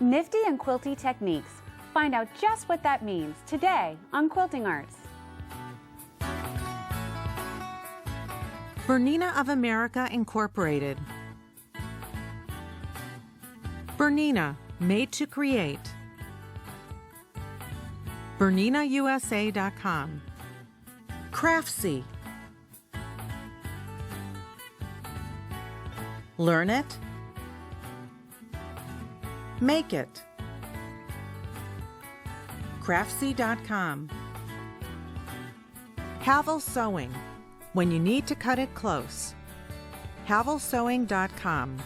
Nifty and quilty techniques. Find out just what that means today on Quilting Arts. Bernina of America Incorporated. Bernina, made to create. BerninaUSA.com. Craftsy. Learn it. Make it. Craftsy.com. Havel Sewing. When you need to cut it close. HavelSewing.com.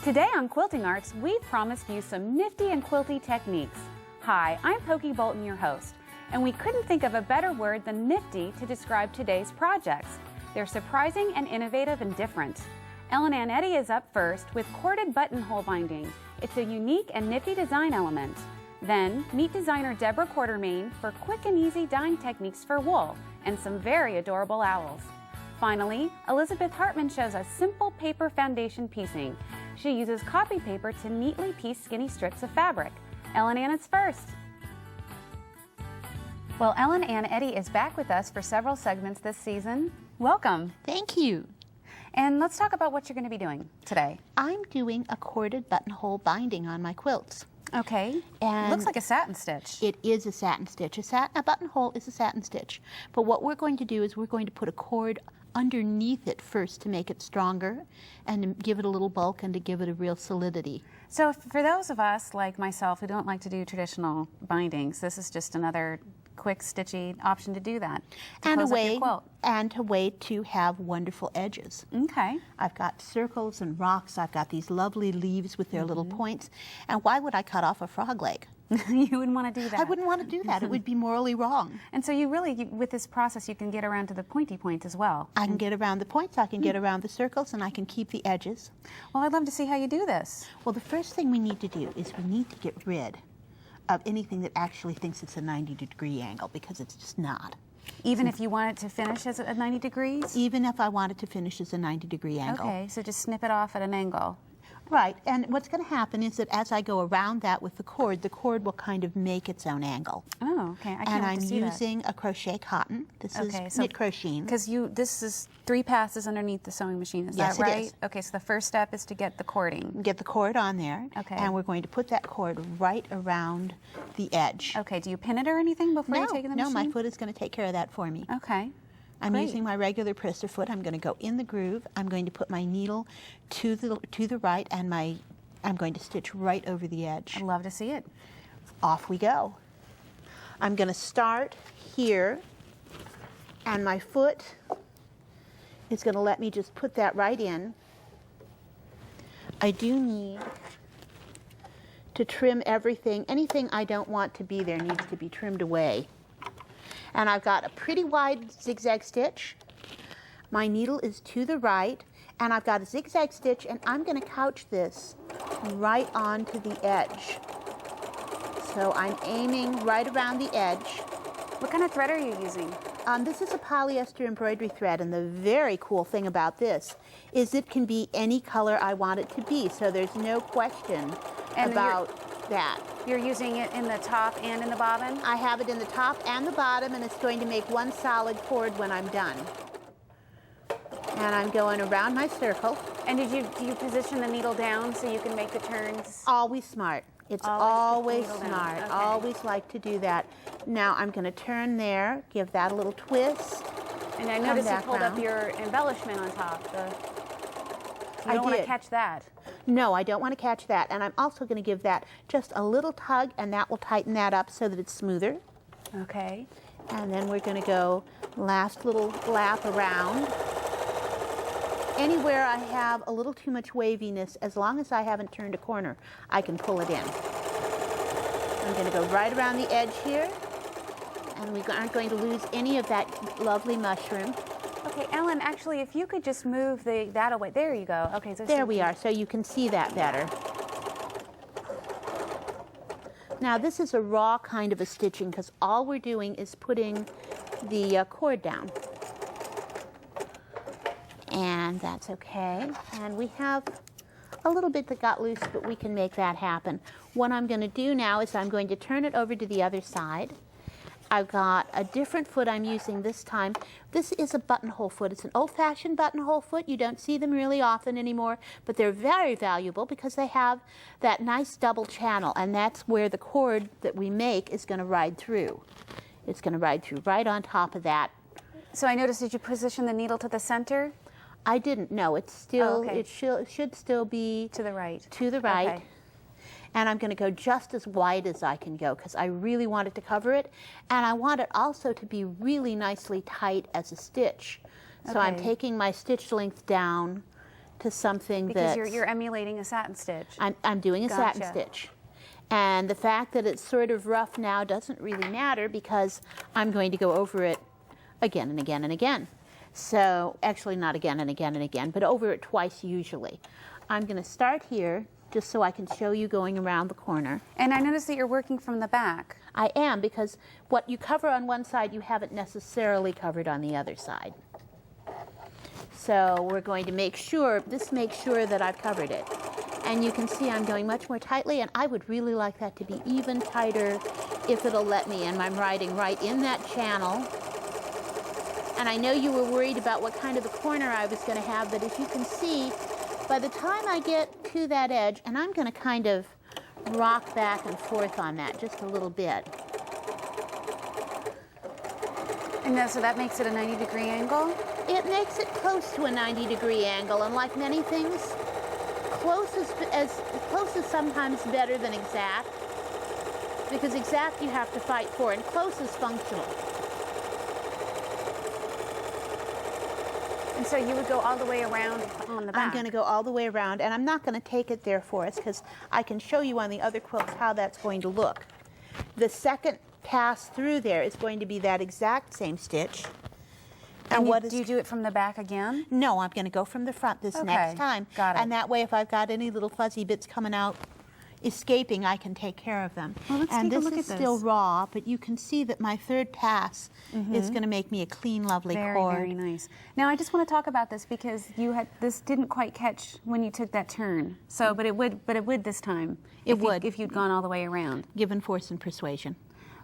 Today on Quilting Arts, we promised you some nifty and quilty techniques. Hi, I'm Pokey Bolton, your host, and we couldn't think of a better word than nifty to describe today's projects. They're surprising and innovative and different. Anne Eddy is up first with corded buttonhole binding. It's a unique and nifty design element. Then, meet designer Deborah Quartermain for quick and easy dyeing techniques for wool and some very adorable owls. Finally, Elizabeth Hartman shows us simple paper foundation piecing. She uses copy paper to neatly piece skinny strips of fabric. Ellen Ann is first. Well, Anne Eddy is back with us for several segments this season. Welcome. Thank you. And let's talk about what you're going to be doing today. I'm doing a corded buttonhole binding on my quilts. Okay. And looks like a satin stitch. It is a satin stitch. A buttonhole is a satin stitch. But what we're going to do is we're going to put a cord underneath it first to make it stronger and to give it a little bulk and to give it a real solidity. So for those of us like myself who don't like to do traditional bindings, this is just another quick stitchy option to do that. And a way to have wonderful edges. Okay. I've got circles and rocks. I've got these lovely leaves with their little points. And why would I cut off a frog leg? You wouldn't want to do that. I wouldn't want to do that. It would be morally wrong. And so you really, with this process, you can get around to the pointy point as well. I can get around the points, I can get around the circles, and I can keep the edges. Well, I'd love to see how you do this. Well, the first thing we need to do is we need to get rid of anything that actually thinks it's a 90-degree angle, because it's just not. Even if you want it to finish as a 90 degrees? Even if I want it to finish as a 90-degree angle. Okay, so just snip it off at an angle. Right, and what's going to happen is that as I go around that with the cord will kind of make its own angle. Oh, okay. I can't and wait I'm to see using a crochet cotton. This is knit crocheting. Because this is 3 passes underneath the sewing machine, is yes, that right? It is. Okay, so the first step is to get the cording. Get the cord on there. Okay. And we're going to put that cord right around the edge. Okay, do you pin it or anything before you take it in the machine? No, my foot is going to take care of that for me. Okay. I'm Great. using my regular presser foot. I'm going to go in the groove. I'm going to put my needle to the right, and I'm going to stitch right over the edge. I'd love to see it. Off we go. I'm going to start here, and my foot is going to let me just put that right in. I do need to trim everything. Anything I don't want to be there needs to be trimmed away. And I've got a pretty wide zigzag stitch. My needle is to the right, and I've got a zigzag stitch, and I'm going to couch this right onto the edge. So I'm aiming right around the edge. What kind of thread are you using? This is a polyester embroidery thread, and the very cool thing about this is it can be any color I want it to be, so there's no question about that. You're using it in the top and in the bobbin? I have it in the top and the bottom, and it's going to make one solid cord when I'm done. And I'm going around my circle. And do you position the needle down so you can make the turns? Always smart. It's always smart. Okay. Always like to do that. Now I'm going to turn there, give that a little twist. And I noticed you pulled up your embellishment on top. You don't want to catch that. No, I don't want to catch that. And I'm also going to give that just a little tug, and that will tighten that up so that it's smoother. Okay. And then we're going to go Last little lap around. Anywhere I have a little too much waviness, as long as I haven't turned a corner, I can pull it in. I'm going to go right around the edge here, and we aren't going to lose any of that lovely mushroom. Okay, Ellen, actually, if you could just move that away. There you go. Okay, so there we are, so you can see that better. Now, this is a raw kind of a stitching because all we're doing is putting the cord down. And that's okay. And we have a little bit that got loose, but we can make that happen. What I'm going to do now is I'm going to turn it over to the other side. I've got a different foot I'm using this time. This is a buttonhole foot. It's an old-fashioned buttonhole foot. You don't see them really often anymore, but they're very valuable because they have that nice double channel, and that's where the cord that we make is going to ride through. It's going to ride through right on top of that. So I noticed, did you position the needle to the center? I didn't know. It's still, okay. It should still be To the right. To the right. Okay. And I'm going to go just as wide as I can go because I really want it to cover it. And I want it also to be really nicely tight as a stitch. So I'm taking my stitch length down to something because that's... you're emulating a satin stitch. I'm doing a satin stitch. And the fact that it's sort of rough now doesn't really matter because I'm going to go over it again and again and again. So, actually not again and again and again, but over it twice usually. I'm going to start here just so I can show you going around the corner. And I noticed that you're working from the back. I am, because what you cover on one side you haven't necessarily covered on the other side. So we're going to make sure, this makes sure that I've covered it. And you can see I'm going much more tightly, and I would really like that to be even tighter if it'll let me. And I'm riding right in that channel. And I know you were worried about what kind of a corner I was going to have, but as you can see, by the time I get to that edge, and I'm going to kind of rock back and forth on that just a little bit. And so that makes it a 90-degree angle? It makes it close to a 90-degree angle, and like many things, close is sometimes better than exact, because exact you have to fight for, and close is functional. And so you would go all the way around on the back? I'm going to go all the way around, and I'm not going to take it there for us because I can show you on the other quilts how that's going to look. The second pass through there is going to be that exact same stitch. And do you do it from the back again? No, I'm going to go from the front this next time. Got it. And that way, if I've got any little fuzzy bits coming out, escaping, I can take care of them. Well, let's take a look at this. And this is still raw, but you can see that my third pass is going to make me a clean, lovely cord. Very nice. Now, I just want to talk about this because this didn't quite catch when you took that turn. So, but it would this time. It would if you'd gone all the way around. Given force and persuasion.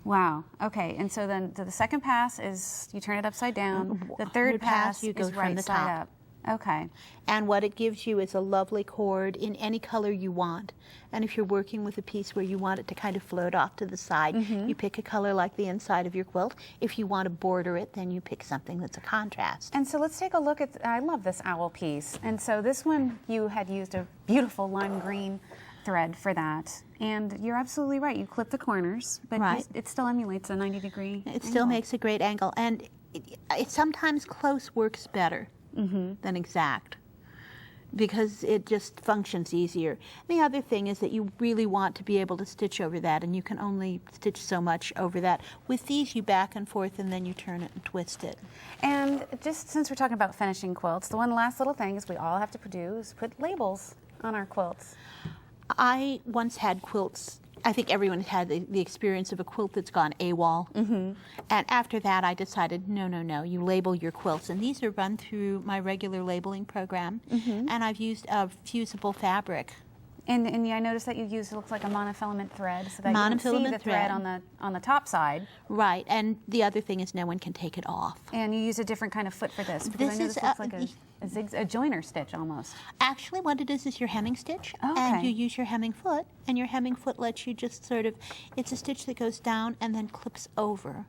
Wow. Okay. And so then the second pass is you turn it upside down. The third pass you go is from right the side top. up. Okay. And what it gives you is a lovely cord in any color you want. And if you're working with a piece where you want it to kind of float off to the side, you pick a color like the inside of your quilt. If you want to border it, then you pick something that's a contrast. And so let's take a look at, I love this owl piece. And so this one, you had used a beautiful lime green thread for that. And you're absolutely right. You clip the corners, but it still emulates a 90-degree It still makes a great angle. And it sometimes close works better than exact, because it just functions easier. The other thing is that you really want to be able to stitch over that, and you can only stitch so much over that. With these, you back and forth, and then you turn it and twist it. And just since we're talking about finishing quilts, the one last little thing is we all have to do is put labels on our quilts. I once had quilts. I think everyone has had the experience of a quilt that's gone AWOL. And after that, I decided, no, you label your quilts. And these are run through my regular labeling program. And I've used a fusible fabric. And I noticed that you used, it looks like a monofilament thread, so that you can see the thread on the top side. Right, and the other thing is no one can take it off. And you use a different kind of foot for this, because I noticed it looks like a joiner stitch almost. Actually, what it is your hemming stitch, okay. And you use your hemming foot, and your hemming foot lets you just sort of, it's a stitch that goes down and then clips over.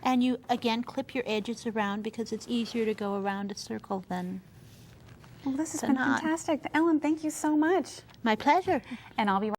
And you, again, clip your edges around because it's easier to go around a circle than... Well, this has been fantastic. Ellen, thank you so much. My pleasure. And I'll be